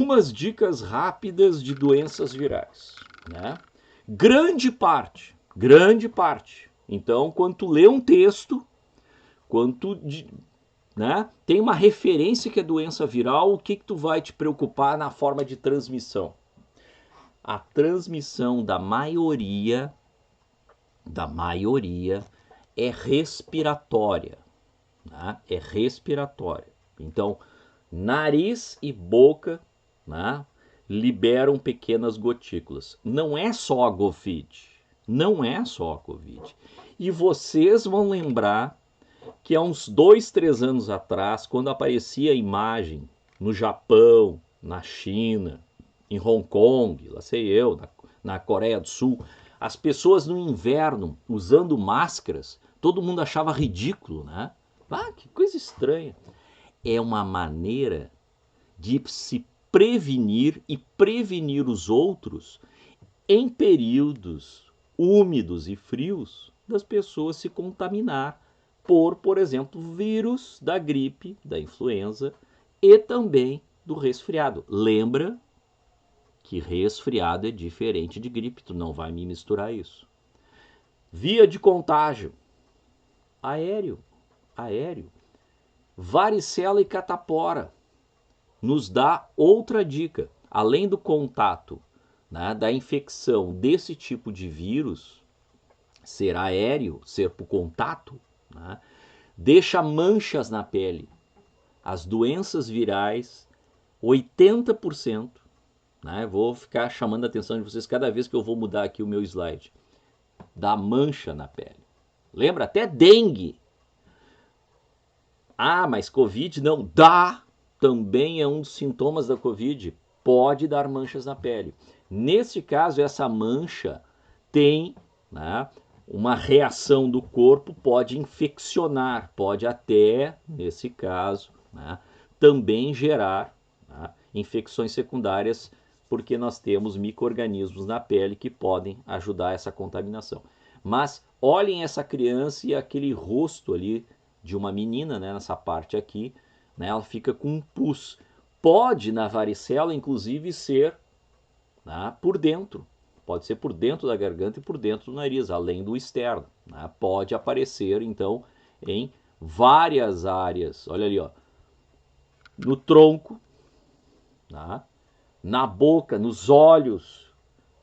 Algumas dicas rápidas de doenças virais, né? Grande parte. Então, quando tu lê um texto, quando tu, né, tem uma referência que é doença viral, o que tu vai te preocupar na forma de transmissão? A transmissão da maioria é respiratória, né? É respiratória. Então, nariz e boca, né, liberam pequenas gotículas. Não é só a Covid. Não é só a Covid. E vocês vão lembrar que há uns 2, 3 anos atrás, quando aparecia a imagem no Japão, na China, em Hong Kong, lá sei eu, na Coreia do Sul, as pessoas no inverno usando máscaras, todo mundo achava ridículo, né? Ah, que coisa estranha. É uma maneira de se prevenir e prevenir os outros em períodos úmidos e frios das pessoas se contaminar por exemplo, vírus da gripe, da influenza e também do resfriado. Lembra que resfriado é diferente de gripe, tu não vai me misturar isso. Via de contágio: aéreo. Varicela e catapora nos dá outra dica. Além do contato, né, da infecção desse tipo de vírus, ser aéreo, ser por contato, né, deixa manchas na pele. As doenças virais, 80%, né, vou ficar chamando a atenção de vocês cada vez que eu vou mudar aqui o meu slide, dá mancha na pele. Lembra? Até dengue. Ah, mas Covid não. Dá! Também é um dos sintomas da Covid. Pode dar manchas na pele. Nesse caso, essa mancha tem, né, uma reação do corpo, pode infeccionar, pode até, nesse caso, né, também gerar, né, infecções secundárias, porque nós temos micro-organismos na pele que podem ajudar essa contaminação. Mas olhem essa criança e aquele rosto ali de uma menina, né, nessa parte aqui, né, ela fica com um pus. Pode, na varicela, inclusive, ser, né, por dentro. Pode ser por dentro da garganta e por dentro do nariz, além do externo. Né? Pode aparecer, então, em várias áreas. Olha ali, ó, no tronco, né? Na boca, nos olhos,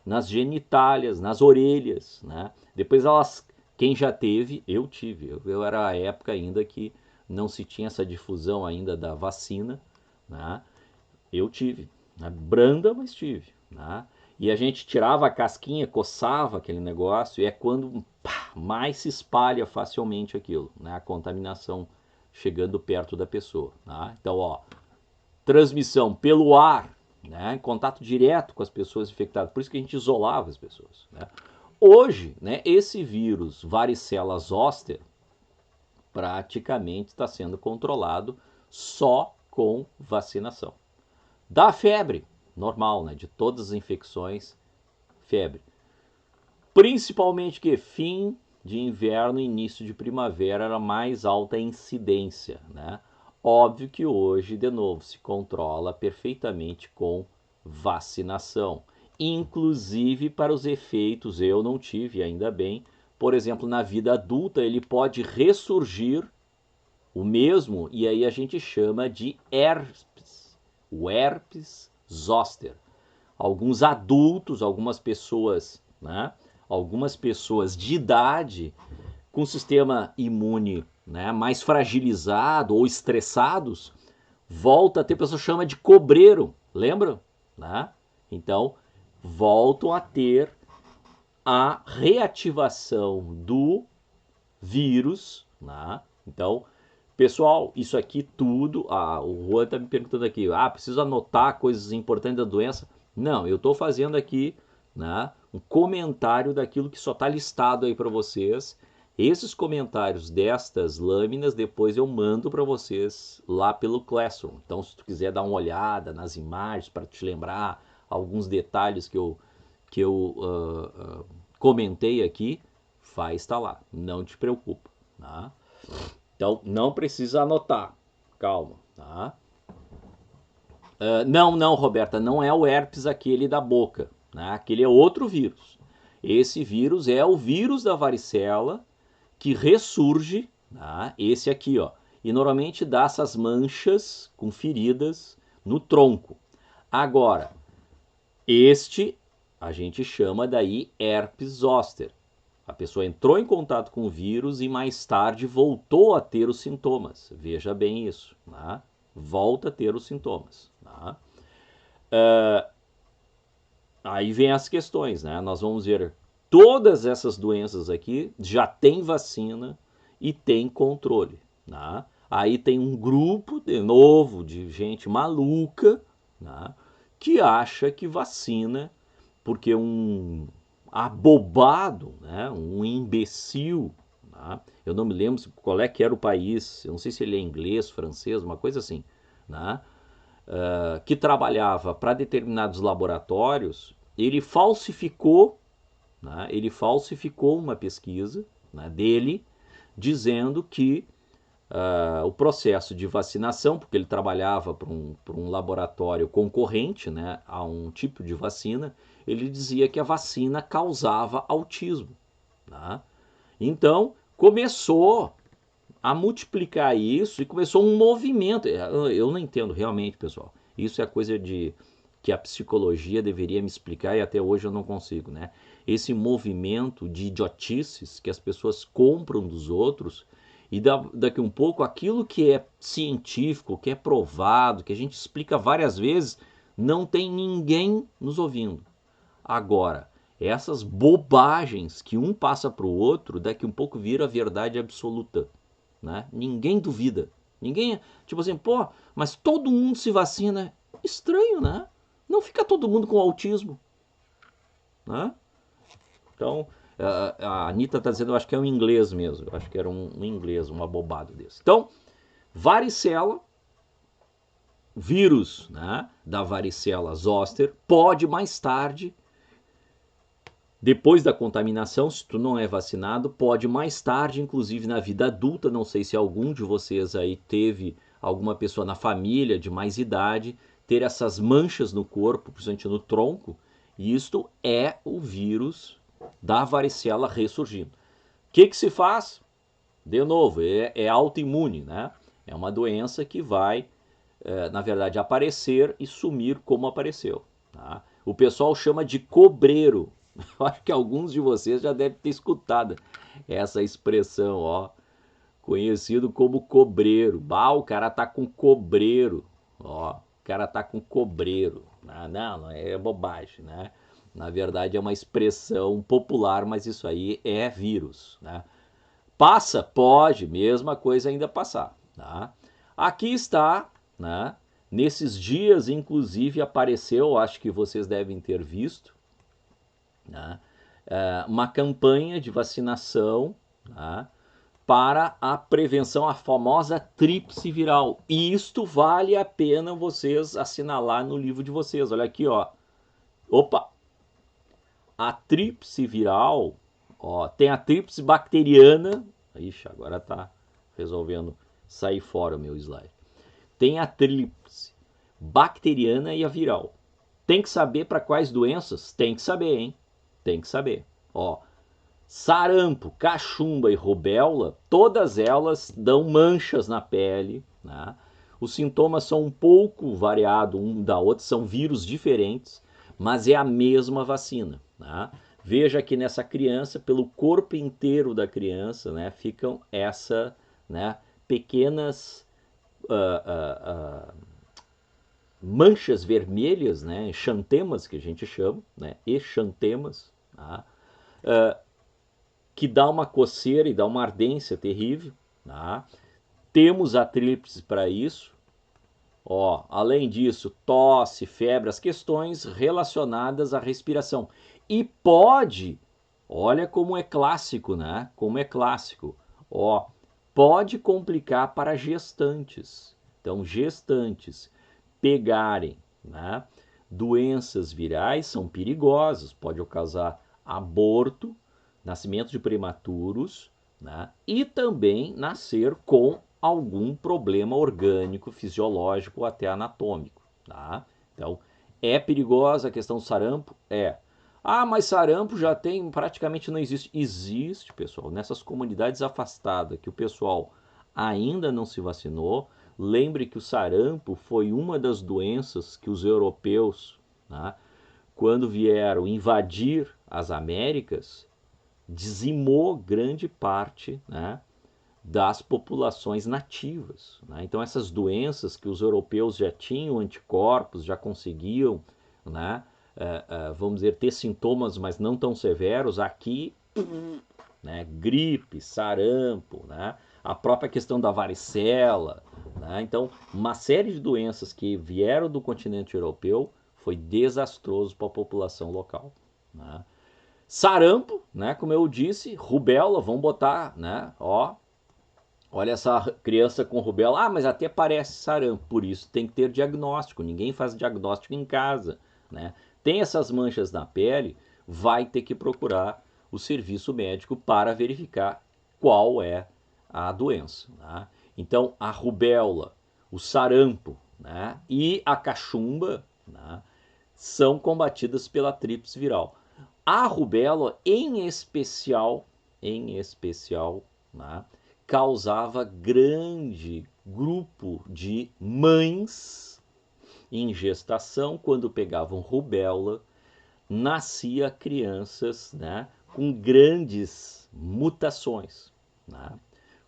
nas genitálias, nas orelhas. Né? Depois elas, quem já teve, eu tive. Eu era a época ainda que não se tinha essa difusão ainda da vacina. Né? Eu tive. Né? Branda, mas tive. Né? E a gente tirava a casquinha, coçava aquele negócio, e é quando mais se espalha facilmente aquilo, né? A contaminação chegando perto da pessoa. Né? Então, ó, transmissão pelo ar, né? Em contato direto com as pessoas infectadas. Por isso que a gente isolava as pessoas. Né? Hoje, né, esse vírus varicela zoster praticamente está sendo controlado só com vacinação. Da febre, normal, né? De todas as infecções, febre. Principalmente que fim de inverno e início de primavera era mais alta a incidência, né? Óbvio que hoje, de novo, se controla perfeitamente com vacinação. Inclusive para os efeitos, eu não tive, ainda bem, por exemplo, na vida adulta ele pode ressurgir o mesmo, e aí a gente chama de herpes, o herpes zoster. Alguns adultos, algumas pessoas, né, algumas pessoas de idade com sistema imune, né, mais fragilizado ou estressados, volta a ter, a pessoa chama de cobreiro, lembram? Né? Então, voltam a ter a reativação do vírus, né? Então, pessoal, isso aqui tudo, o Juan está me perguntando aqui, preciso anotar coisas importantes da doença? Não, eu estou fazendo aqui, né, um comentário daquilo que só está listado aí para vocês. Esses comentários destas lâminas depois eu mando para vocês lá pelo Classroom. Então, se tu quiser dar uma olhada nas imagens para te lembrar alguns detalhes que eu comentei aqui, faz estar lá, não te preocupa. Tá? Então, não precisa anotar, calma. Tá? Não, Roberta, não é o herpes aquele da boca, né? Aquele é outro vírus. Esse vírus é o vírus da varicela que ressurge, né? Esse aqui, ó. E normalmente dá essas manchas com feridas no tronco. Agora, este a gente chama daí herpes zoster. A pessoa entrou em contato com o vírus e mais tarde voltou a ter os sintomas. Veja bem isso, né? Volta a ter os sintomas. Né? Aí vem as questões, né? Nós vamos ver todas essas doenças aqui já tem vacina e tem controle, né? Aí tem um grupo de novo de gente maluca, né? Que acha que vacina porque um abobado, né? Um imbecil, né? Eu não me lembro qual é que era o país, eu não sei se ele é inglês, francês, uma coisa assim, né? Que trabalhava para determinados laboratórios, ele falsificou uma pesquisa, né, dele, dizendo que o processo de vacinação, porque ele trabalhava para um laboratório concorrente, né, a um tipo de vacina, ele dizia que a vacina causava autismo. Né? Então, começou a multiplicar isso e começou um movimento. Eu não entendo realmente, pessoal. Isso é coisa de que a psicologia deveria me explicar e até hoje eu não consigo, né? Esse movimento de idiotices que as pessoas compram dos outros e daqui um pouco aquilo que é científico, que é provado, que a gente explica várias vezes, não tem ninguém nos ouvindo. Agora, essas bobagens que um passa para o outro, daqui um pouco vira verdade absoluta. Né? Ninguém duvida. Ninguém, tipo assim, pô, mas todo mundo se vacina. Estranho, né? Não fica todo mundo com autismo. Né? Então, a Anitta está dizendo, eu acho que é um inglês mesmo. Eu acho que era um inglês, um abobado desse. Então, varicela, vírus, né, da varicela zoster, pode mais tarde, depois da contaminação, se tu não é vacinado, pode mais tarde, inclusive na vida adulta, não sei se algum de vocês aí teve alguma pessoa na família de mais idade, ter essas manchas no corpo, principalmente no tronco, e isto é o vírus da varicela ressurgindo. O que se faz? De novo, é autoimune, né? É uma doença que vai, na verdade, aparecer e sumir como apareceu. Tá? O pessoal chama de cobreiro. Eu acho que alguns de vocês já devem ter escutado essa expressão, ó. Conhecido como cobreiro. Bah, o cara tá com cobreiro. Ó, o cara tá com cobreiro. Não, é bobagem, né? Na verdade é uma expressão popular, mas isso aí é vírus, né? Passa? Pode, mesma coisa ainda passar. Tá? Aqui está, né? Nesses dias, inclusive, apareceu, acho que vocês devem ter visto, né? Uma campanha de vacinação, né, para a prevenção, a famosa tríplice viral. E isto vale a pena vocês assinalar no livro de vocês. Olha aqui, ó. Opa! A tríplice viral, ó, tem a tríplice bacteriana. Ixi, agora tá resolvendo sair fora o meu slide. Tem a tríplice bacteriana e a viral. Tem que saber para quais doenças? Tem que saber, hein? Tem que saber. Ó, sarampo, cachumba e rubéola, todas elas dão manchas na pele, né? Os sintomas são um pouco variados um da outra, são vírus diferentes, mas é a mesma vacina. Né? Veja que nessa criança, pelo corpo inteiro da criança, né, ficam essa, né, pequenas manchas vermelhas, né, exantemas que a gente chama, né, exantemas, tá? Que dá uma coceira e dá uma ardência terrível. Tá? Temos a tríplice para isso. Ó, além disso, tosse, febre, as questões relacionadas à respiração. E pode, olha como é clássico, né? Como é clássico. Ó, pode complicar para gestantes. Então, gestantes pegarem, né, doenças virais são perigosas, pode causar aborto, nascimento de prematuros, né, e também nascer com algum problema orgânico, fisiológico ou até anatômico. tá? Então, é perigosa a questão do sarampo? É. Ah, mas sarampo já tem, praticamente não existe. Existe, pessoal, nessas comunidades afastadas que o pessoal ainda não se vacinou. Lembre que o sarampo foi uma das doenças que os europeus, né, quando vieram invadir as Américas, dizimou grande parte, né, das populações nativas, né? Então essas doenças que os europeus já tinham anticorpos, já conseguiam, né, vamos dizer, ter sintomas, mas não tão severos, aqui, né, gripe, sarampo, né, a própria questão da varicela, né? Então uma série de doenças que vieram do continente europeu foi desastroso para a população local, né? Sarampo, né, como eu disse, rubéola, vamos botar, né, ó, olha essa criança com rubéola, ah, mas até parece sarampo, por isso tem que ter diagnóstico, ninguém faz diagnóstico em casa, né? Tem essas manchas na pele, vai ter que procurar o serviço médico para verificar qual é a doença, né? Então, a rubéola, o sarampo, né, e a cachumba, né, são combatidas pela tríplice viral. A rubéola, em especial, né, causava grande grupo de mães em gestação, quando pegavam rubéola, nascia crianças, né, com grandes mutações, né,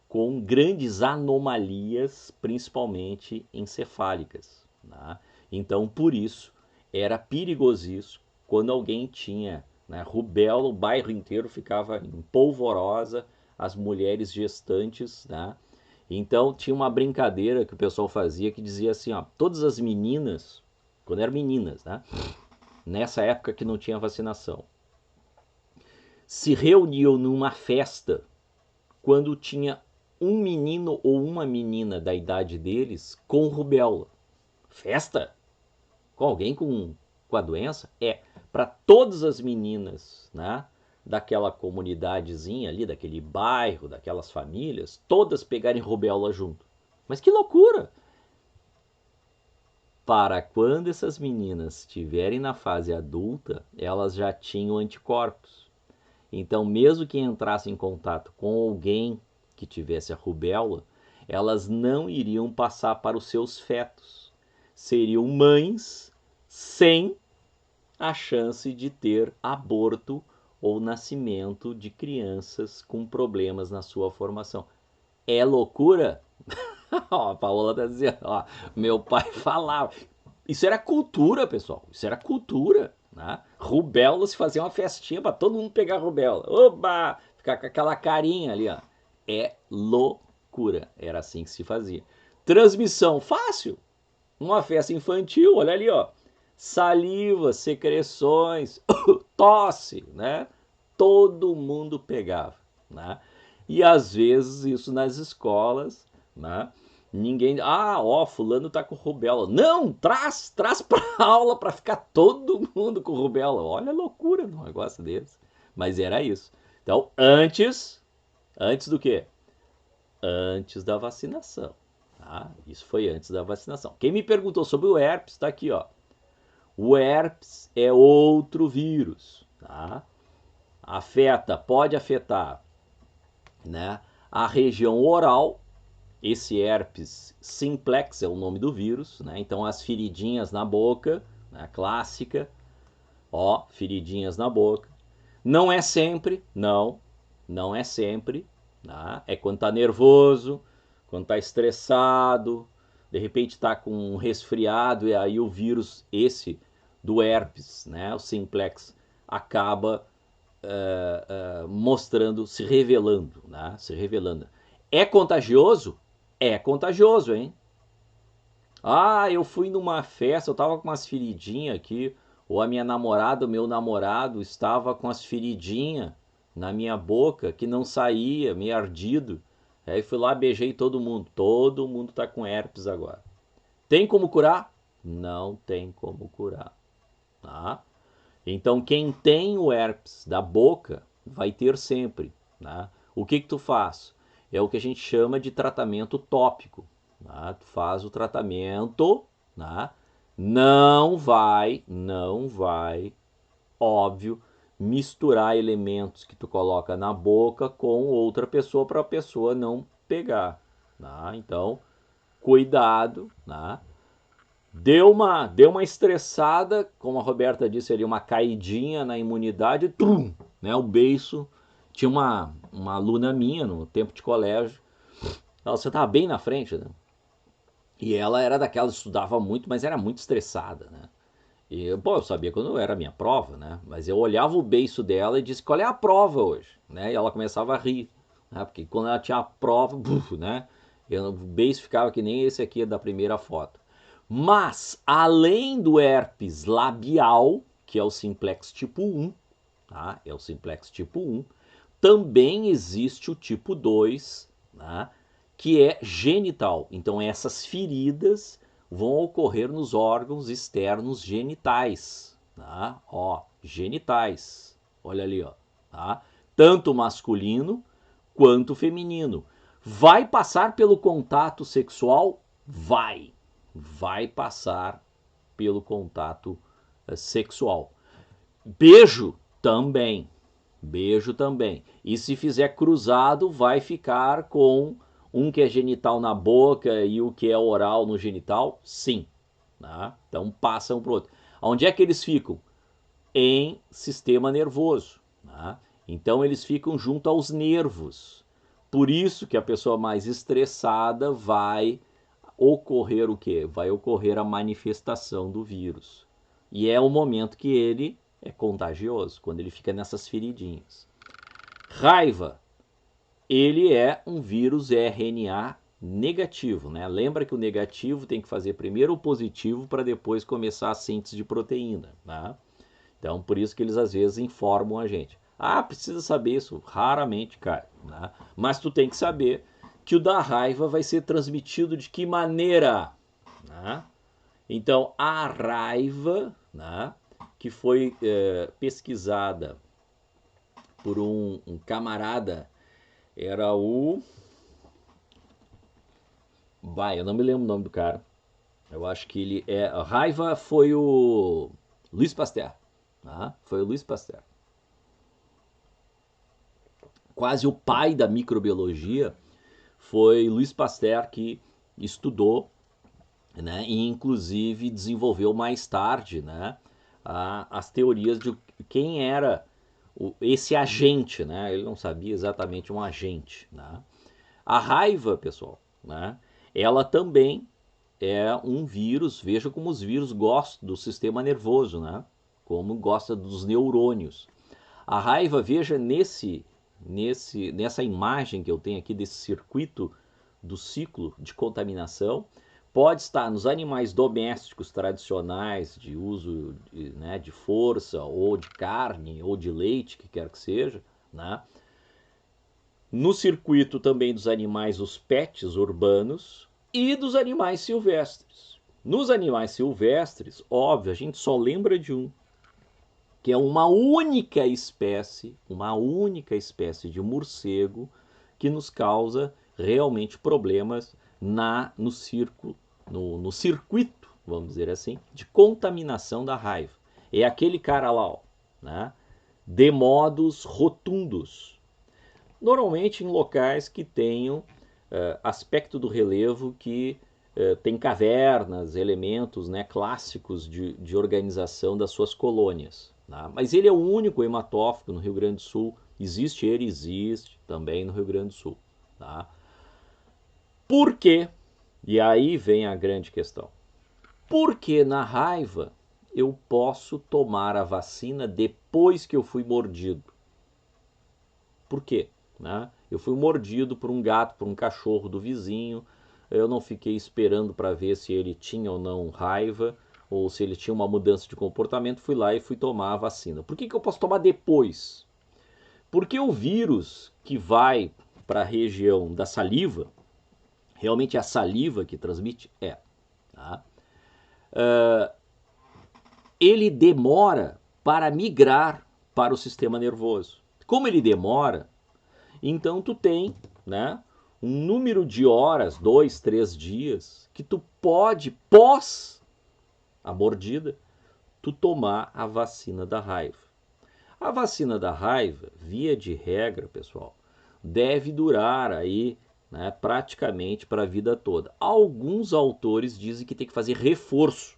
com grandes anomalias, principalmente encefálicas, né? Então, por isso, era perigosíssimo quando alguém tinha, né, rubéola, o bairro inteiro ficava em polvorosa, as mulheres gestantes, né? Então, tinha uma brincadeira que o pessoal fazia que dizia assim, ó, todas as meninas, quando eram meninas, né, nessa época que não tinha vacinação, se reuniam numa festa quando tinha um menino ou uma menina da idade deles com rubéola. Festa? Com alguém com a doença? É. Para todas as meninas, né, daquela comunidadezinha ali, daquele bairro, daquelas famílias, todas pegarem rubéola junto. Mas que loucura! Para quando essas meninas estiverem na fase adulta, elas já tinham anticorpos. Então, mesmo que entrasse em contato com alguém que tivesse a rubéola, elas não iriam passar para os seus fetos. Seriam mães sem a chance de ter aborto ou nascimento de crianças com problemas na sua formação. É loucura? Ó, a Paola tá dizendo, ó, meu pai falava. Isso era cultura, pessoal. Isso era cultura, né? Rubéola, se fazia uma festinha para todo mundo pegar rubéola. Oba! Ficar com aquela carinha ali, ó. É loucura. Era assim que se fazia. Transmissão fácil. Uma festa infantil, olha ali, ó. Saliva, secreções, tosse, né? Todo mundo pegava, né? E às vezes isso nas escolas, né? Ninguém, ah, ó, fulano tá com rubéola. Não, traz pra aula para ficar todo mundo com rubéola. Olha a loucura no negócio deles. Mas era isso. Então, antes do quê? Antes da vacinação. Tá? Isso foi antes da vacinação. Quem me perguntou sobre o herpes, tá aqui, ó. O herpes é outro vírus, tá? Pode afetar, né, a região oral. Esse herpes simplex é o nome do vírus, né? Então as feridinhas na boca, né, clássica, ó, feridinhas na boca. Não é sempre, não é sempre, tá? É quando tá nervoso, quando tá estressado, de repente tá com um resfriado e aí o vírus esse do herpes, né, o simplex, acaba mostrando, se revelando, né? Se revelando. É contagioso? É contagioso, hein? Ah, eu fui numa festa, eu tava com umas feridinhas aqui, ou a minha namorada, o meu namorado estava com as feridinhas na minha boca que não saía, meio ardido. Aí fui lá, beijei todo mundo. Todo mundo tá com herpes agora. Tem como curar? Não tem como curar, tá? Então, quem tem o herpes da boca vai ter sempre, né? O que tu faz? É o que a gente chama de tratamento tópico, né? Tu faz o tratamento, né, não vai, óbvio, misturar elementos que tu coloca na boca com outra pessoa para a pessoa não pegar. Tá? Então, cuidado. Tá? Deu uma estressada, como a Roberta disse ali, uma caidinha na imunidade, trum, né? O beiço. Tinha uma aluna minha no tempo de colégio. Você estava bem na frente, né? E ela era daquelas que estudava muito, mas era muito estressada, né? E eu sabia quando era a minha prova, né? Mas eu olhava o beiço dela e disse: qual é a prova hoje? Né? E ela começava a rir, né? Porque quando ela tinha a prova, né? O beiço ficava que nem esse aqui da primeira foto. Mas, além do herpes labial, que é o simplex tipo 1, tá? É o simplex tipo 1, também existe o tipo 2, né? Que é genital. Então, essas feridas vão ocorrer nos órgãos externos genitais. Tá? Ó, genitais. Olha ali, ó. Tá? Tanto masculino quanto feminino. Vai passar pelo contato sexual? Vai. Vai passar pelo contato sexual. Beijo também. Beijo também. E se fizer cruzado, vai ficar com um que é genital na boca e o que é oral no genital? Sim. Tá? Então passa um para o outro. Onde é que eles ficam? Em sistema nervoso. Tá? Então eles ficam junto aos nervos. Por isso que a pessoa mais estressada vai ocorrer o quê? Vai ocorrer a manifestação do vírus. E é o momento que ele é contagioso, quando ele fica nessas feridinhas. Raiva, ele é um vírus RNA negativo, né? Lembra que o negativo tem que fazer primeiro o positivo para depois começar a síntese de proteína, tá? Então, por isso que eles às vezes informam a gente. Ah, precisa saber isso. Raramente cai, né? Mas tu tem que saber que o da raiva vai ser transmitido de que maneira, né? Então, a raiva, né, que foi pesquisada por um camarada, era o... Vai, eu não me lembro o nome do cara. Eu acho que ele é... A raiva foi o Louis Pasteur. Tá? Foi o Louis Pasteur. Quase o pai da microbiologia foi Louis Pasteur, que estudou, né, e inclusive desenvolveu mais tarde, né, as teorias de quem era esse agente, né? Ele não sabia exatamente um agente, né? A raiva, pessoal, né, ela também é um vírus. Veja como os vírus gostam do sistema nervoso, né? Como gosta dos neurônios. A raiva, veja nessa imagem que eu tenho aqui desse circuito do ciclo de contaminação, pode estar nos animais domésticos tradicionais de uso né, de força, ou de carne, ou de leite, que quer que seja, né? No circuito também dos animais, os pets urbanos, e dos animais silvestres. Nos animais silvestres, óbvio, a gente só lembra de um, que é uma única espécie de morcego que nos causa realmente problemas no circuito, vamos dizer assim, de contaminação da raiva. É aquele cara lá, ó, né? Demodos rotundos. Normalmente em locais que tenham aspecto do relevo que tem cavernas, elementos, né, clássicos de organização das suas colônias. Tá? Mas ele é o único hematófago no Rio Grande do Sul. Existe também no Rio Grande do Sul. Tá? Por quê? E aí vem a grande questão. Por que na raiva eu posso tomar a vacina depois que eu fui mordido? Por quê? Né? Eu fui mordido por um gato, por um cachorro do vizinho. Eu não fiquei esperando para ver se ele tinha ou não raiva, ou se ele tinha uma mudança de comportamento. Fui lá e fui tomar a vacina. Por que eu posso tomar depois? Porque o vírus que vai para a região da saliva, realmente é a saliva que transmite? Tá? Ele demora para migrar para o sistema nervoso. Como ele demora, então tu tem, né, um número de horas, 2, 3 dias, que tu pode, a mordida, tu tomar a vacina da raiva. A vacina da raiva, via de regra, pessoal, deve durar aí, né, praticamente para a vida toda. Alguns autores dizem que tem que fazer reforço.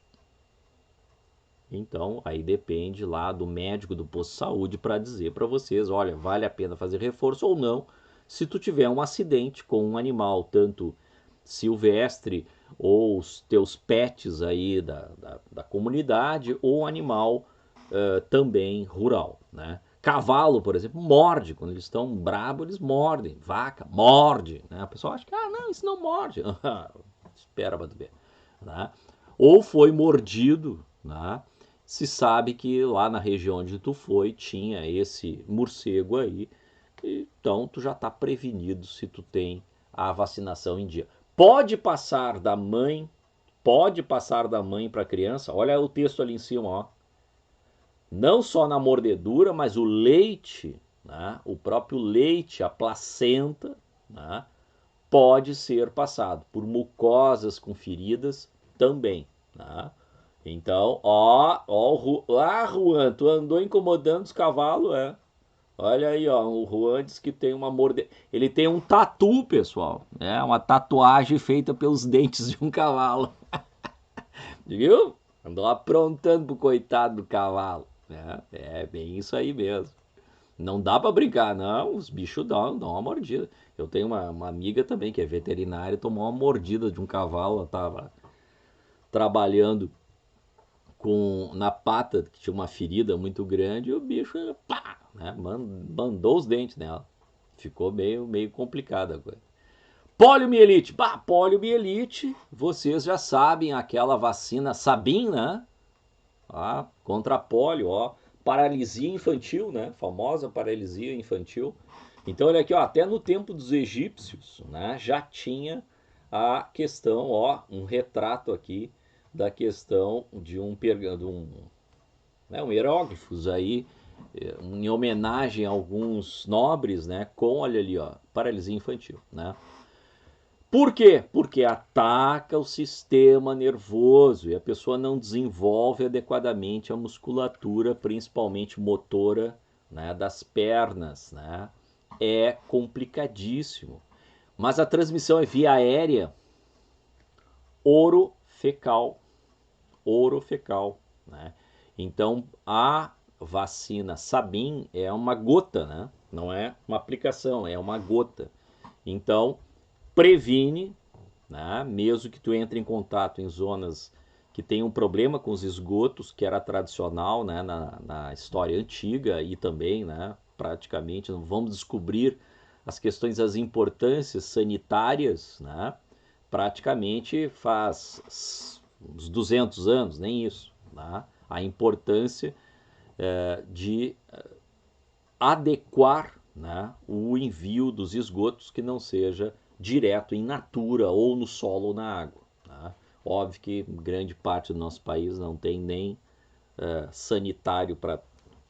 Então, aí depende lá do médico do posto de saúde para dizer para vocês, olha, vale a pena fazer reforço ou não, se tu tiver um acidente com um animal, tanto silvestre ou os teus pets aí da comunidade, ou animal também rural, né? Cavalo, por exemplo, morde. Quando eles estão bravos, eles mordem. Vaca, morde. Né? A pessoa acha que, ah, não, isso não morde. Espera para tu ver. Né? Ou foi mordido, né? Se sabe que lá na região onde tu foi tinha esse morcego aí, então tu já está prevenido se tu tem a vacinação em dia. Pode passar da mãe para a criança. Olha o texto ali em cima, ó. Não só na mordedura, mas o leite, né? O próprio leite, a placenta, né? Pode ser passado por mucosas com feridas também, né? Então, Juan, tu andou incomodando os cavalos, é? Olha aí, ó, o Juan diz que tem uma morde... Ele tem um tatu, pessoal, né? Uma tatuagem feita pelos dentes de um cavalo. Viu? Andou aprontando pro coitado do cavalo, né? É bem isso aí mesmo. Não dá para brincar, não. Os bichos dão uma mordida. Eu tenho uma amiga também que é veterinária, tomou uma mordida de um cavalo. Ela tava trabalhando na pata, que tinha uma ferida muito grande, e o bicho, pá, né, mandou os dentes nela. Ficou meio complicada a coisa. Poliomielite. Bah, poliomielite, vocês já sabem, aquela vacina Sabin, né? Ah, contra a polio, ó. Paralisia infantil, né? Famosa paralisia infantil. Então, olha aqui, ó, até no tempo dos egípcios, né, já tinha a questão, ó, um retrato aqui da questão de um hieróglifos aí, em homenagem a alguns nobres, né, com, olha ali, ó, paralisia infantil, né? Por quê? Porque ataca o sistema nervoso e a pessoa não desenvolve adequadamente a musculatura, principalmente motora, né, das pernas, né? É complicadíssimo. Mas a transmissão é via aérea, orofecal, orofecal, né? Então a vacina Sabin é uma gota, né? Não é uma aplicação, é uma gota. Então previne, né? Mesmo que tu entre em contato em zonas que tem um problema com os esgotos, que era tradicional, né, na história antiga e também, né, praticamente, vamos descobrir as questões das importâncias sanitárias, né, praticamente faz uns 200 anos, nem isso, né, a importância de adequar, né, o envio dos esgotos que não seja direto in natura ou no solo ou na água. Tá? Óbvio que grande parte do nosso país não tem nem sanitário para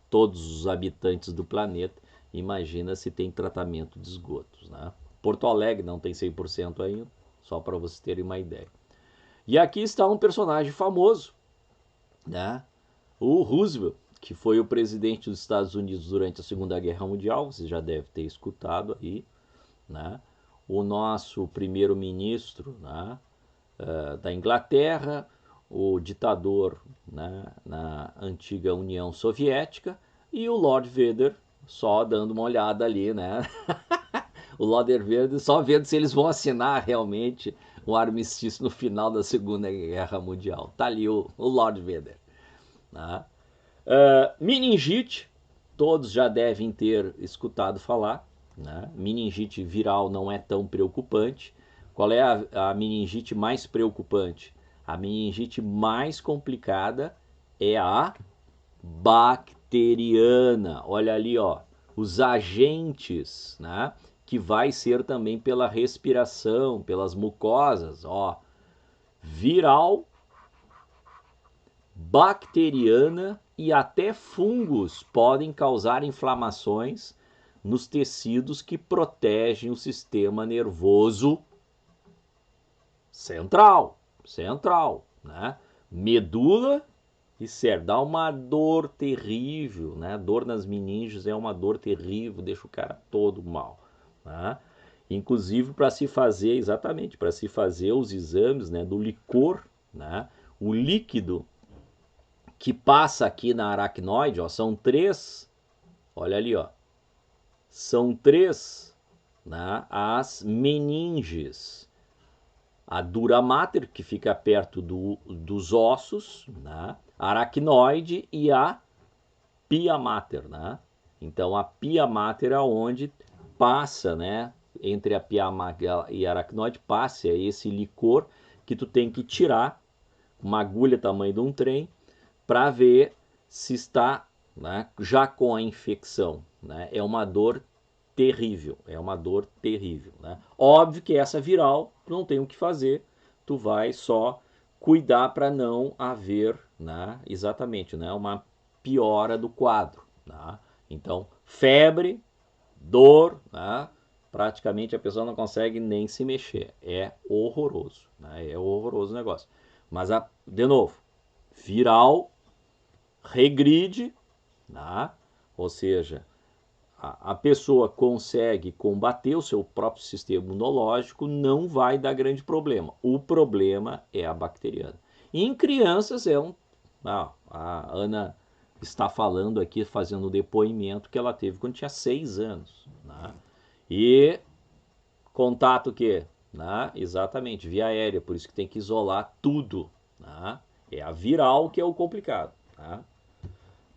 todos os habitantes do planeta. Imagina se tem tratamento de esgotos. Né? Porto Alegre não tem 100% ainda, só para vocês terem uma ideia. E aqui está um personagem famoso, né? O Roosevelt, que foi o presidente dos Estados Unidos durante a Segunda Guerra Mundial, você já deve ter escutado aí, né? O nosso primeiro-ministro, né, da Inglaterra, o ditador, né, na antiga União Soviética, e o Lord Vader só dando uma olhada ali, né? O Lord Vader só vendo se eles vão assinar realmente o armistício no final da Segunda Guerra Mundial. Tá ali o Lord Vader. Né? Meningite, todos já devem ter escutado falar. Né? Meningite viral não é tão preocupante. Qual é a meningite mais preocupante? A meningite mais complicada é a bacteriana. Olha ali, ó, os agentes, né? Que vai ser também pela respiração, pelas mucosas, ó. Viral, bacteriana e até fungos podem causar inflamações nos tecidos que protegem o sistema nervoso central, né? medula e cérebro. Dá uma dor terrível, né? Dor nas meninges é uma dor terrível, deixa o cara todo mal, né? Inclusive para se fazer, exatamente, para se fazer os exames, né, do licor, né? O líquido que passa aqui na aracnoide, ó, são 3, olha ali, ó, são 3, né, as meninges. A dura mater, que fica perto dos ossos, né, a aracnoide e a pia mater, né? Então a pia mater é onde passa, né, entre a pia mater e a aracnoide, passa esse licor que tu tem que tirar, uma agulha tamanho de um trem, para ver se está, né, já com a infecção, né? É uma dor terrível, é uma dor terrível, né? Óbvio que essa viral não tem o que fazer, tu vai só cuidar para não haver, né, exatamente, né, uma piora do quadro, né? Então, febre, dor, né, praticamente a pessoa não consegue nem se mexer, é horroroso, né? É horroroso o negócio. Mas, de novo, viral regride, né? Ou seja, a pessoa consegue combater o seu próprio sistema imunológico, não vai dar grande problema. O problema é a bacteriana. E em crianças é um... a Ana está falando aqui, fazendo o depoimento que ela teve quando tinha 6 anos. Né? E contato que? Né? Exatamente, via aérea, por isso que tem que isolar tudo. Né? É a viral que é o complicado. Né?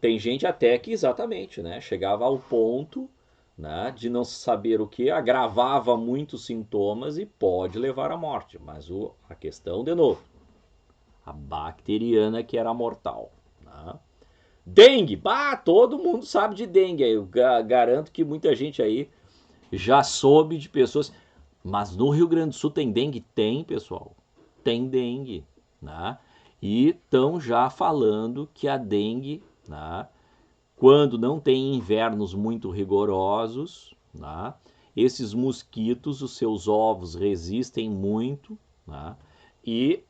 Tem gente até que exatamente, né, chegava ao ponto, né, de não saber o que, agravava muitos sintomas e pode levar à morte. Mas a questão, de novo, a bacteriana que era mortal. Né? Dengue, todo mundo sabe de dengue. Eu garanto que muita gente aí já soube de pessoas. Mas no Rio Grande do Sul tem dengue? Tem, pessoal. Tem dengue. Né? E estão já falando que a dengue, né, quando não tem invernos muito rigorosos, né, esses mosquitos, os seus ovos resistem muito, né, e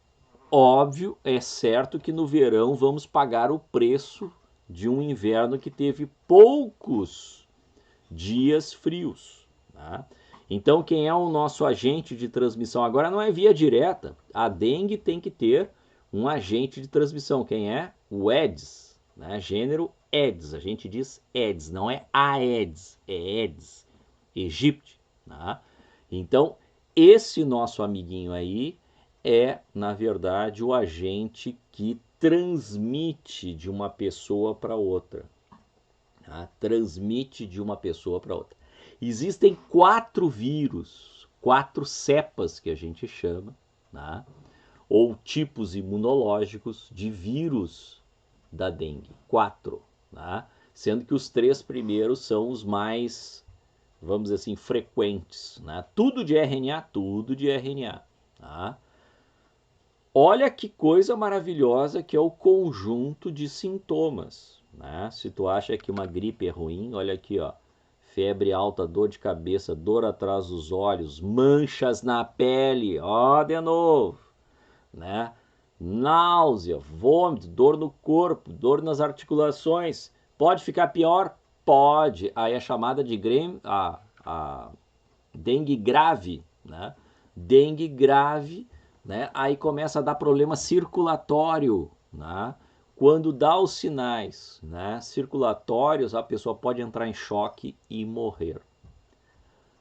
óbvio, é certo que no verão vamos pagar o preço de um inverno que teve poucos dias frios. Né? Então, quem é o nosso agente de transmissão agora não é via direta. A dengue tem que ter um agente de transmissão. Quem é? O Aedes, né? Gênero Aedes. A gente diz Aedes, não é Aedes, é Aedes aegypti. Né? Então, esse nosso amiguinho aí é, na verdade, o agente que transmite de uma pessoa para outra. Tá? Transmite de uma pessoa para outra. Existem 4 vírus, 4 cepas que a gente chama, né? Ou tipos imunológicos de vírus da dengue. 4, né? Sendo que os 3 primeiros são os mais, vamos dizer assim, frequentes. Né? Tudo de RNA, tudo de RNA. Tá? Olha que coisa maravilhosa que é o conjunto de sintomas. Né? Se tu acha que uma gripe é ruim, olha aqui, ó. Febre alta, dor de cabeça, dor atrás dos olhos, manchas na pele, ó, de novo, né? Náusea, vômito, dor no corpo, dor nas articulações. Pode ficar pior? Pode. Aí é chamada de a dengue grave, né? Dengue grave, né? Aí começa a dar problema circulatório, né? Quando dá os sinais, né, circulatórios, a pessoa pode entrar em choque e morrer.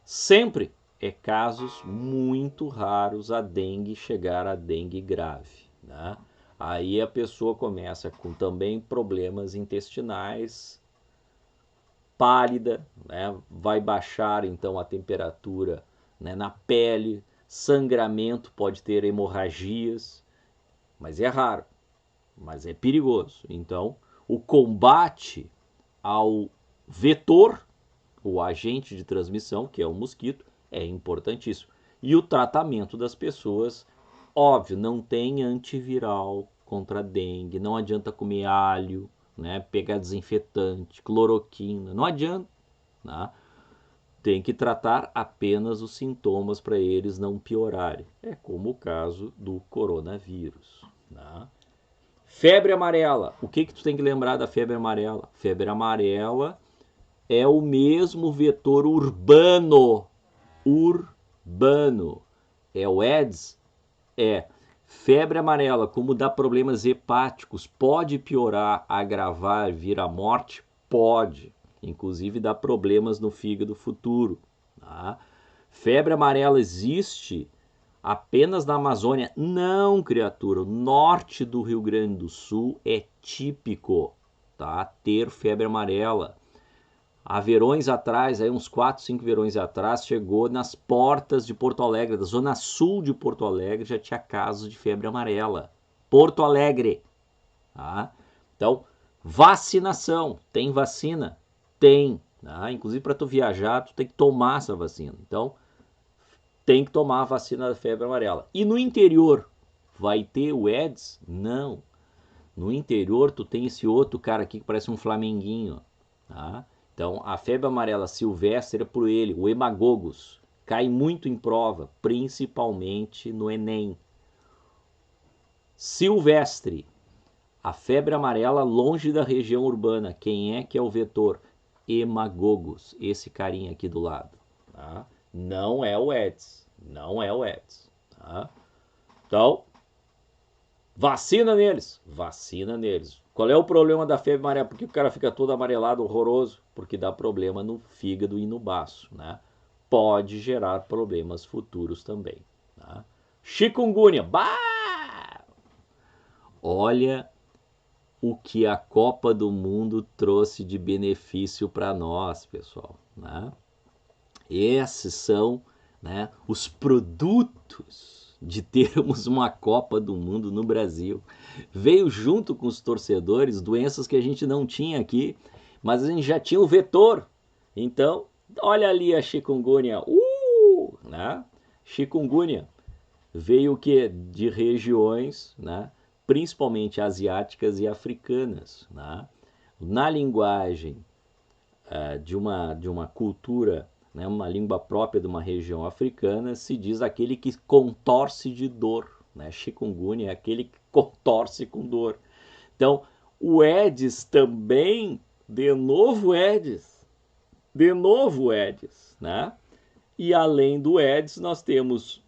Sempre é casos muito raros a dengue chegar a dengue grave, né? Aí a pessoa começa com também problemas intestinais, pálida, né? Vai baixar então a temperatura, né, na pele, sangramento, pode ter hemorragias, mas é raro, mas é perigoso. Então, o combate ao vetor, o agente de transmissão, que é o mosquito, é importantíssimo. E o tratamento das pessoas, óbvio, não tem antiviral contra a dengue, não adianta comer alho, né, pegar desinfetante, cloroquina, não adianta. Né? Tem que tratar apenas os sintomas para eles não piorarem. É como o caso do coronavírus. Né? Febre amarela. O que tu tem que lembrar da febre amarela? Febre amarela é o mesmo vetor urbano. Urbano. É o Aedes? É. Febre amarela, como dá problemas hepáticos, pode piorar, agravar, vir à morte? Pode. Inclusive dá problemas no fígado futuro. Tá? Febre amarela existe apenas na Amazônia? Não, criatura. O norte do Rio Grande do Sul é típico, tá? Ter febre amarela. Há verões atrás, aí uns 4, 5 verões atrás, chegou nas portas de Porto Alegre, da zona sul de Porto Alegre, já tinha casos de febre amarela. Porto Alegre. Tá? Então, vacinação. Tem vacina? Tem. Tá? Inclusive, para tu viajar, tu tem que tomar essa vacina. Então, tem que tomar a vacina da febre amarela. E no interior, vai ter o Aedes? Não. No interior, tu tem esse outro cara aqui que parece um flamenguinho. Tá? Então, a febre amarela silvestre é por ele, o hemagogos. Cai muito em prova, principalmente no Enem. Silvestre. A febre amarela longe da região urbana. Quem é que é o vetor? Hemagogos. Esse carinha aqui do lado. Tá? Não é o Aedes. Não é o Aedes. Tá? Então, vacina neles. Vacina neles. Qual é o problema da febre amarela? Por que o cara fica todo amarelado, horroroso? Porque dá problema no fígado e no baço, né? Pode gerar problemas futuros também. Tá? Chikungunya. Bah! Olha o que a Copa do Mundo trouxe de benefício para nós, pessoal. Né? Esses são, né, os produtos de termos uma Copa do Mundo no Brasil. Veio junto com os torcedores doenças que a gente não tinha aqui, mas a gente já tinha o vetor. Então, olha ali a chikungunya. Né? Chikungunya veio o que? De regiões, né, principalmente asiáticas e africanas. Né? Na linguagem de uma cultura, né, uma língua própria de uma região africana, se diz aquele que contorce de dor. Né? Chikungunya é aquele que contorce com dor. Então, o Aedes também, de novo Aedes, né? E além do Aedes, nós temos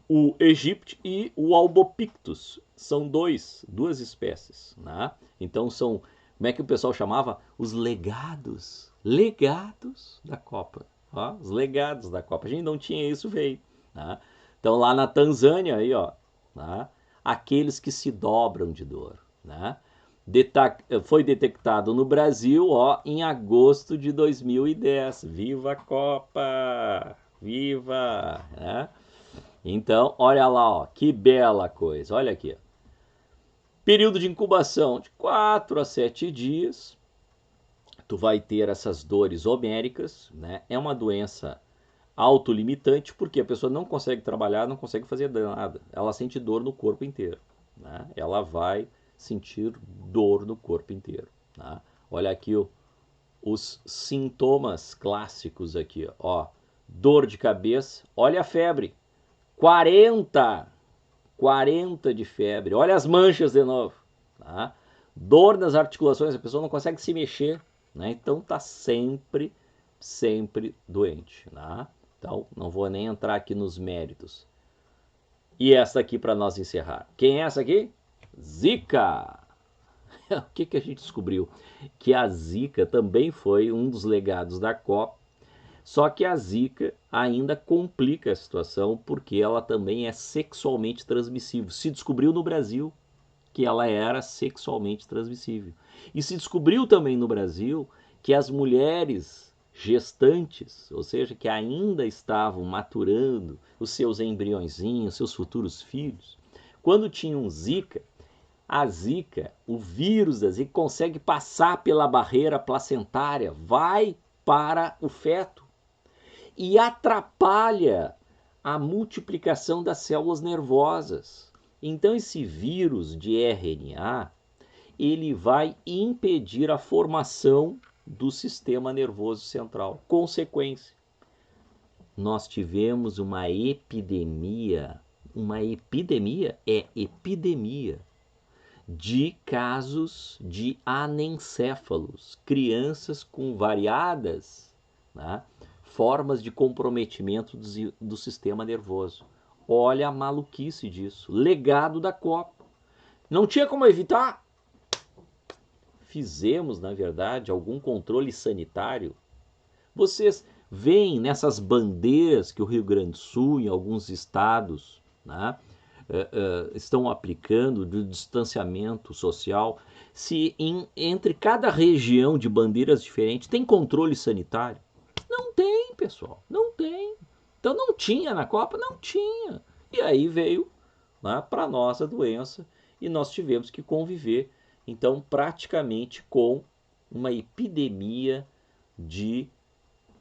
o Egypte e o Albopictus. São duas espécies. Né? Então são, como é que o pessoal chamava? Os legados. Legados da Copa. Ó, os legados da Copa. A gente não tinha isso, veio. Né? Então lá na Tanzânia, aí, ó, né? Aqueles que se dobram de dor. Né? Foi detectado no Brasil, ó, em agosto de 2010. Viva a Copa! Viva! Né? Então, olha lá, ó, que bela coisa. Olha aqui. Período de incubação de 4 a 7 dias. Tu vai ter essas dores homéricas, né? É uma doença autolimitante porque a pessoa não consegue trabalhar, não consegue fazer nada. Ela sente dor no corpo inteiro, né? Ela vai sentir dor no corpo inteiro, né? Olha aqui os sintomas clássicos aqui, ó. Dor de cabeça, olha a febre. 40 de febre. Olha as manchas de novo. Tá? Dor nas articulações, a pessoa não consegue se mexer. Né? Então tá sempre doente. Tá? Então não vou nem entrar aqui nos méritos. E essa aqui para nós encerrar. Quem é essa aqui? Zika. O que a gente descobriu? Que a Zika também foi um dos legados da Copa. Só que a Zika ainda complica a situação porque ela também é sexualmente transmissível. Se descobriu no Brasil que ela era sexualmente transmissível. E se descobriu também no Brasil que as mulheres gestantes, ou seja, que ainda estavam maturando os seus embriõezinhos, seus futuros filhos, quando tinham Zika, a Zika, o vírus da Zika, consegue passar pela barreira placentária, vai para o feto e atrapalha a multiplicação das células nervosas. Então esse vírus de RNA, ele vai impedir a formação do sistema nervoso central. Consequência, nós tivemos uma epidemia de casos de anencéfalos, crianças com variadas, né, formas de comprometimento do sistema nervoso. Olha a maluquice disso. Legado da Copa. Não tinha como evitar? Fizemos, na verdade, algum controle sanitário. Vocês veem nessas bandeiras que o Rio Grande do Sul, em alguns estados, né, estão aplicando de distanciamento social, se entre cada região de bandeiras diferentes tem controle sanitário? Não tem, pessoal, não tem. Então não tinha na Copa? Não tinha. E aí veio, né, para nós a doença e nós tivemos que conviver, então, praticamente com uma epidemia de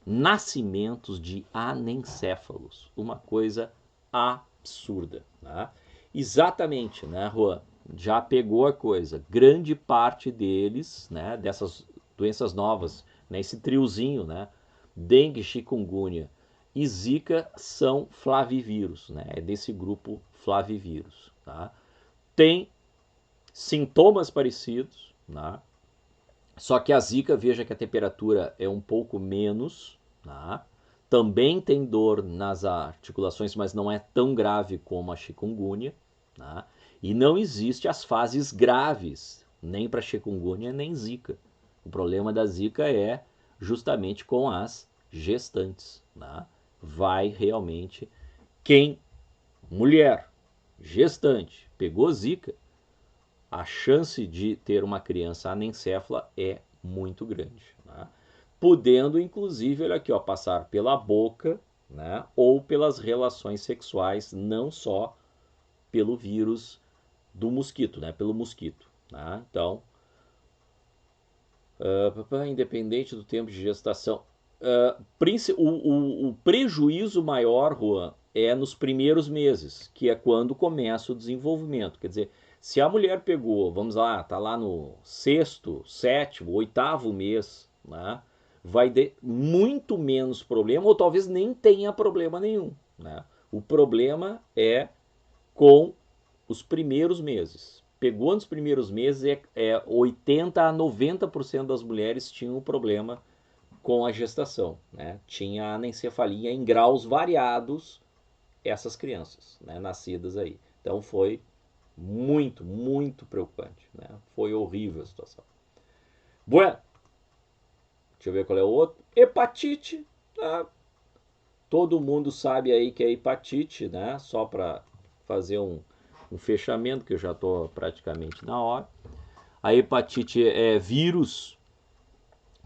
nascimentos de anencéfalos. Uma coisa absurda. Né? Exatamente, né, Juan? Já pegou a coisa. Grande parte deles, né, dessas doenças novas, né, esse triozinho, né, dengue, chikungunya e zika são flavivírus, né, é desse grupo flavivírus. Tá? Tem sintomas parecidos, né? Só que a zika, veja que a temperatura é um pouco menos, né? Também tem dor nas articulações, mas não é tão grave como a chikungunya, né? E não existe as fases graves, nem para chikungunya nem zika. O problema da zika é justamente com as gestantes, né? Vai realmente quem, mulher, gestante, pegou zika, a chance de ter uma criança anencéfala é muito grande, né? Podendo, inclusive, olha aqui, ó, passar pela boca, né, ou pelas relações sexuais, não só pelo vírus do mosquito, né, pelo mosquito. Né? Então, independente do tempo de gestação, o prejuízo maior, Juan, é nos primeiros meses, que é quando começa o desenvolvimento. Quer dizer, se a mulher pegou, vamos lá, tá lá no 6º, 7º, 8º mês, né, vai ter muito menos problema, ou talvez nem tenha problema nenhum. Né? O problema é com os primeiros meses. Pegou nos primeiros meses, 80 a 90% das mulheres tinham problema com a gestação. Né? Tinha anencefalia em graus variados, essas crianças, né, nascidas aí. Então foi muito, muito preocupante. Né? Foi horrível a situação. Bueno, deixa eu ver qual é o outro. Hepatite. Tá? Todo mundo sabe aí que é hepatite, né? Só para fazer um fechamento, que eu já estou praticamente na hora. A hepatite é vírus,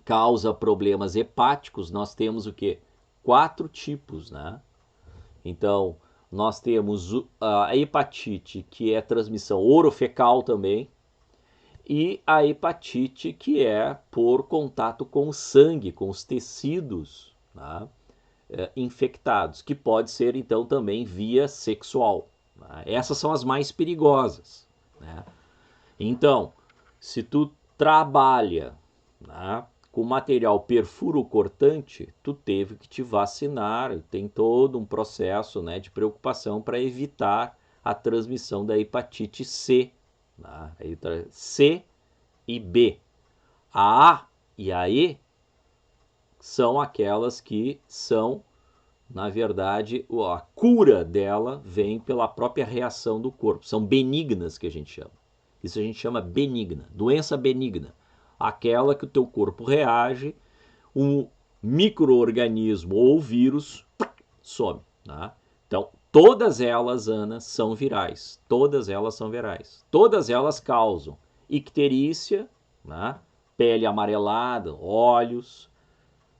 causa problemas hepáticos. Nós temos o quê? 4 tipos, né? Então, nós temos a hepatite, que é transmissão orofecal também, e a hepatite, que é por contato com o sangue, com os tecidos, né, infectados, que pode ser, então, também via sexual. Né? Essas são as mais perigosas. Né? Então, se tu trabalha, né, com material perfuro-cortante, tu teve que te vacinar, tem todo um processo, né, de preocupação para evitar a transmissão da hepatite C. Né? C e B. A A e a E são aquelas que são, na verdade, a cura dela vem pela própria reação do corpo. São benignas, que a gente chama. Isso a gente chama benigna, doença benigna. Aquela que o teu corpo reage, um micro-organismo ou vírus some. Né? Então, todas elas, Ana, são virais. Todas elas são virais. Todas elas causam icterícia, né? Pele amarelada, olhos,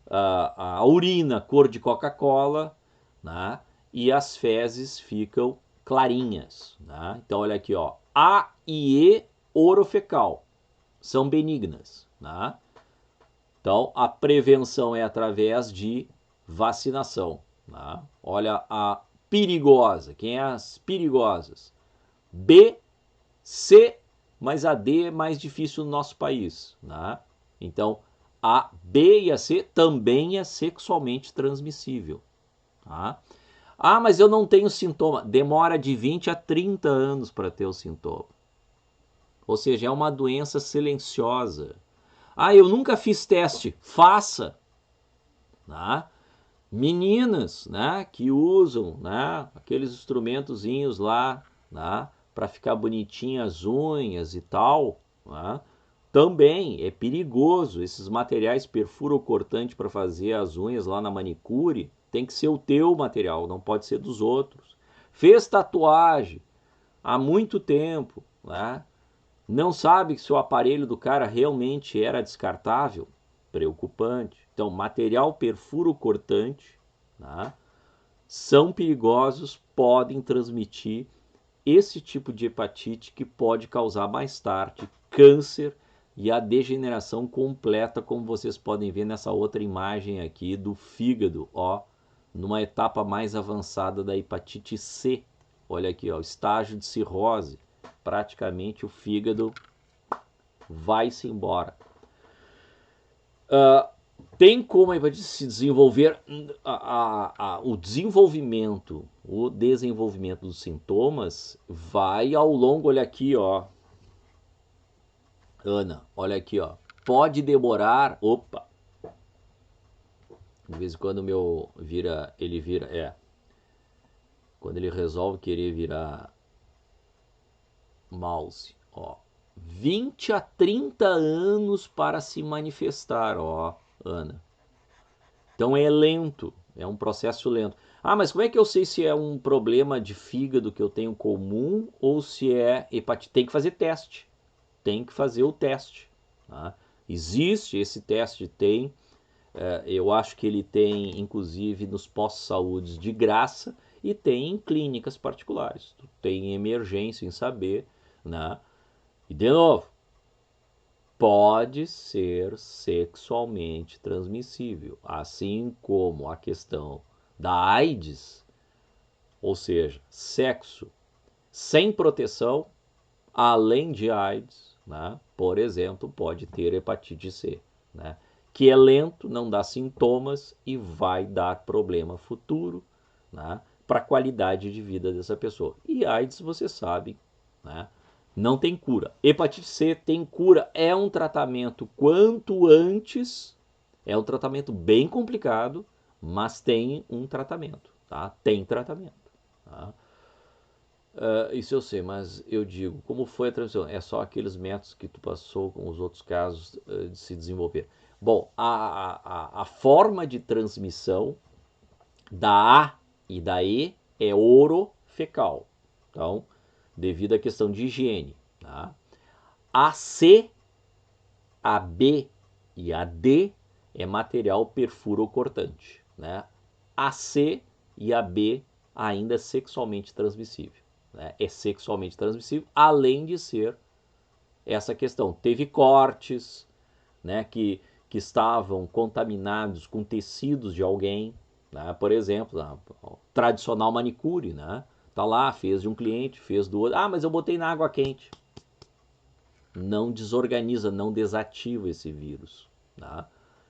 a urina cor de Coca-Cola, né? E as fezes ficam clarinhas. Né? Então, olha aqui, ó. A e E orofecal são benignas. Né? Então, a prevenção é através de vacinação. Né? Olha a perigosa. Quem é as perigosas? B, C, mas a D é mais difícil no nosso país. Né? Então, a B e a C também é sexualmente transmissível. Tá? Ah, mas eu não tenho sintoma. Demora de 20 a 30 anos para ter o sintoma. Ou seja, é uma doença silenciosa. Ah, eu nunca fiz teste. Faça. Né? Meninas, né, que usam, né, aqueles instrumentozinhos lá, né, para ficar bonitinha as unhas e tal, né, também é perigoso. Esses materiais perfuro-cortante para fazer as unhas lá na manicure tem que ser o teu material, não pode ser dos outros. Fez tatuagem há muito tempo, né, não sabe se o aparelho do cara realmente era descartável, preocupante. Então, material perfuro-cortante, né, são perigosos, podem transmitir esse tipo de hepatite que pode causar mais tarde câncer e a degeneração completa, como vocês podem ver nessa outra imagem aqui do fígado, ó, numa etapa mais avançada da hepatite C. Olha aqui, ó, estágio de cirrose. Praticamente o fígado vai-se embora. Tem como a hepatite se desenvolver, o desenvolvimento dos sintomas vai ao longo, olha aqui, ó, Ana, olha aqui, ó, pode demorar, opa, de vez em quando o meu quando ele resolve querer virar mouse, ó, 20 a 30 anos para se manifestar, ó, Ana. Então é lento, é um processo lento. Ah, mas como é que eu sei se é um problema de fígado que eu tenho comum ou se é hepatite? Tem que fazer teste. Tem que fazer o teste. Tá? Existe esse teste, tem. Eu acho que ele tem, inclusive, nos postos-saúde de graça e tem em clínicas particulares. Tem emergência em saber, né? E de novo, pode ser sexualmente transmissível, assim como a questão da AIDS, ou seja, sexo sem proteção, além de AIDS, né? Por exemplo, pode ter hepatite C, né? Que é lento, não dá sintomas e vai dar problema futuro, né? Para a qualidade de vida dessa pessoa. E AIDS, você sabe, né? Não tem cura. Hepatite C tem cura, é um tratamento quanto antes, é um tratamento bem complicado, mas tem um tratamento, tá? Tem tratamento, tá? Isso eu sei, mas eu digo, como foi a transmissão? É só aqueles métodos que tu passou com os outros casos de se desenvolver. Bom, a forma de transmissão da A e da E é orofecal. Então, devido à questão de higiene. Tá? A C, a B e a D é material perfuro-cortante. Né? A C e a B ainda é sexualmente transmissível. Né? É sexualmente transmissível, além de ser essa questão. Teve cortes, né, que estavam contaminados com tecidos de alguém, né? Por exemplo, a tradicional manicure, né? Tá lá, fez de um cliente, fez do outro. Ah, mas eu botei na água quente. Não desorganiza, não desativa esse vírus, tá?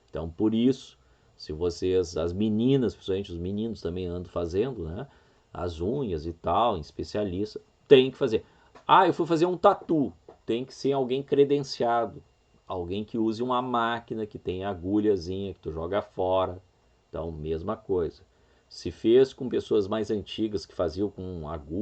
Então, por isso, se vocês, as meninas, principalmente os meninos também andam fazendo, né? As unhas e tal, em especialista, tem que fazer. Ah, eu fui fazer um tatu. Tem que ser alguém credenciado. Alguém que use uma máquina que tem agulhazinha que tu joga fora. Então, mesma coisa. Se fez com pessoas mais antigas que faziam com agulha,